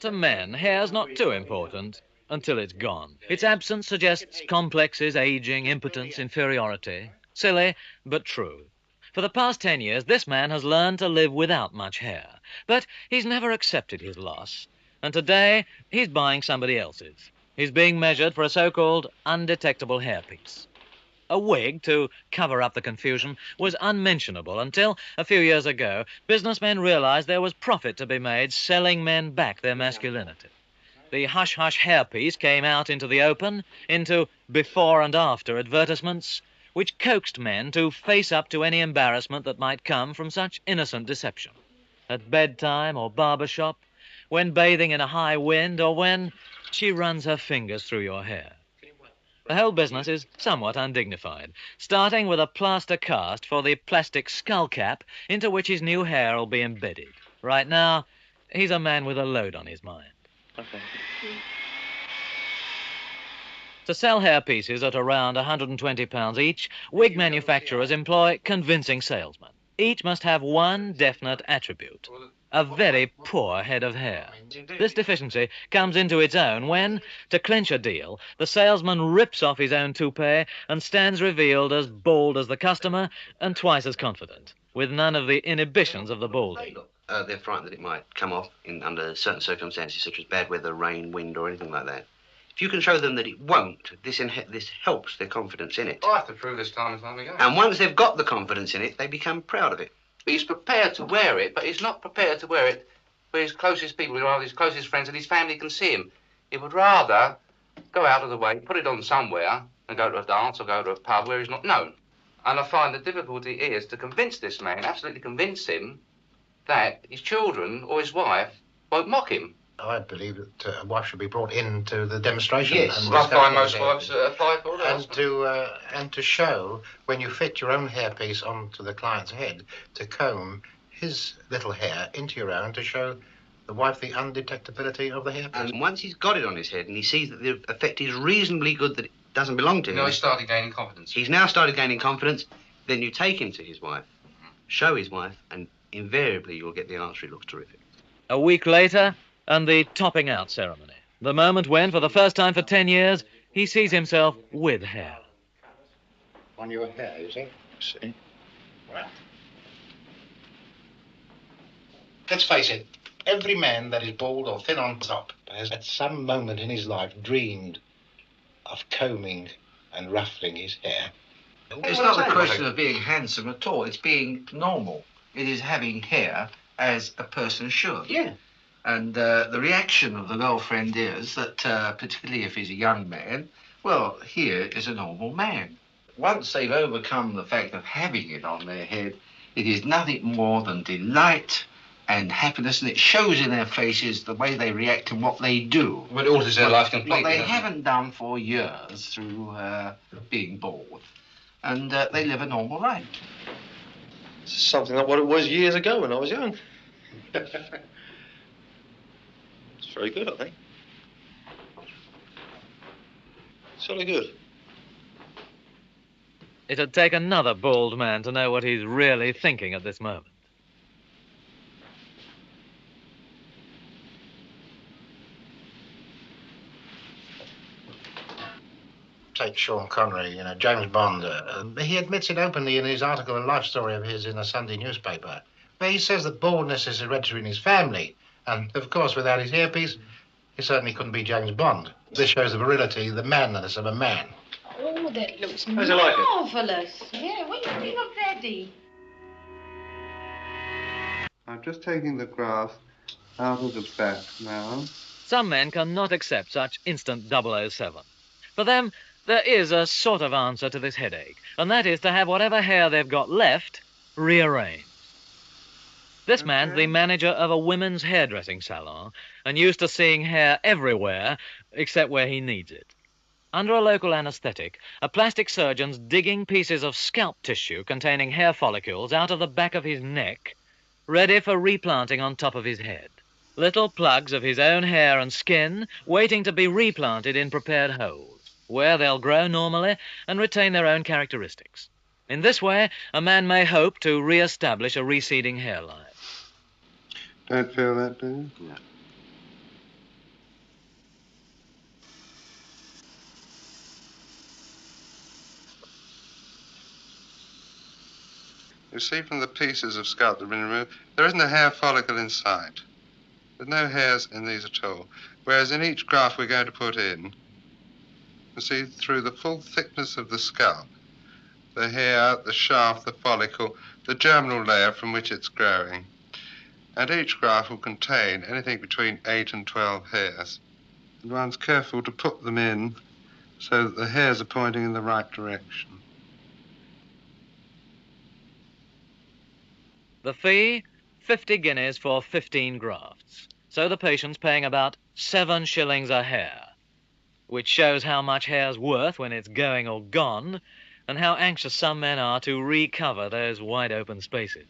To men, hair's not too important until it's gone. Its absence suggests complexes, aging, impotence, inferiority. Silly, but true. For the past 10 years, this man has learned to live without much hair. But he's never accepted his loss. And today, he's buying somebody else's. He's being measured for a so-called undetectable hairpiece. A wig, to cover up the confusion, was unmentionable until, a few years ago, businessmen realized there was profit to be made selling men back their masculinity. The hush-hush hairpiece came out into the open, into before and after advertisements, which coaxed men to face up to any embarrassment that might come from such innocent deception. At bedtime or barber shop, when bathing in a high wind, or when she runs her fingers through your hair. The whole business is somewhat undignified, starting with a plaster cast for the plastic skull cap into which his new hair will be embedded. Right now, he's a man with a load on his mind. Okay. To sell hairpieces at around £120 each, wig manufacturers employ convincing salesmen. Each must have one definite attribute: a very poor head of hair. This deficiency comes into its own when, to clinch a deal, the salesman rips off his own toupee and stands revealed as bald as the customer and twice as confident, with none of the inhibitions of the balding. They're frightened that it might come off under certain circumstances, such as bad weather, rain, wind, or anything like that. If you can show them that it won't, this helps their confidence in it. I'll have to prove this time as long as we go. And once they've got the confidence in it, they become proud of it. He's prepared to wear it, but he's not prepared to wear it where his closest people, who are his closest friends and his family, can see him. He would rather go out of the way, put it on somewhere, and go to a dance or go to a pub where he's not known. And I find the difficulty is to convince this man, absolutely convince him, that his children or his wife won't mock him. I believe that a wife should be brought into the demonstration. Yes, and I find most wives apply for it. And to show, when you fit your own hairpiece onto the client's head, to comb his little hair into your own, to show the wife the undetectability of the hairpiece. And once he's got it on his head and he sees that the effect is reasonably good, that it doesn't belong to him. No, he started gaining confidence. He's now started gaining confidence. Then you take him to his wife, show his wife, and invariably you'll get the answer. It looks terrific. A week later, and the topping out ceremony. The moment when, for the first time for 10 years, he sees himself with hair. On your hair, you see? See? Well. Let's face it, every man that is bald or thin on top has at some moment in his life dreamed of combing and ruffling his hair. It's not a question of being handsome at all. It's being normal. It is having hair as a person should. Yeah. And the reaction of the girlfriend is that, particularly if he's a young man, well, here is a normal man. Once they've overcome the fact of having it on their head, it is nothing more than delight and happiness, and it shows in their faces the way they react and what they do. But it alters their life completely. What they haven't done for years through being bored. And they live a normal life. It's something like what it was years ago when I was young. It's very good, I think. It's really good. It'd take another bald man to know what he's really thinking at this moment. Take Sean Connery, James Bond. He admits it openly in his article, a life story of his in a Sunday newspaper, where he says that baldness is hereditary in his family. And, of course, without his hairpiece, he certainly couldn't be James Bond. This shows the virility, the manliness of a man. Oh, that looks How's it like it? marvellous. Yeah, what do you think of Daddy? I'm just taking the graft out of the back now. Some men cannot accept such instant 007. For them, there is a sort of answer to this headache, and that is to have whatever hair they've got left rearranged. This man's the manager of a women's hairdressing salon and used to seeing hair everywhere except where he needs it. Under a local anesthetic, a plastic surgeon's digging pieces of scalp tissue containing hair follicles out of the back of his neck, ready for replanting on top of his head. Little plugs of his own hair and skin waiting to be replanted in prepared holes, where they'll grow normally and retain their own characteristics. In this way, a man may hope to re-establish a receding hairline. Don't feel that, do you? No. see from the pieces of scalp that have been removed, there isn't a hair follicle in sight. There's no hairs in these at all. Whereas in each graft we're going to put in, you see through the full thickness of the scalp, the hair, the shaft, the follicle, the germinal layer from which it's growing. And each graft will contain anything between 8 and 12 hairs. And one's careful to put them in so that the hairs are pointing in the right direction. The fee, 50 guineas for 15 grafts. So the patient's paying about 7 shillings a hair, which shows how much hair's worth when it's going or gone, and how anxious some men are to recover those wide open spaces.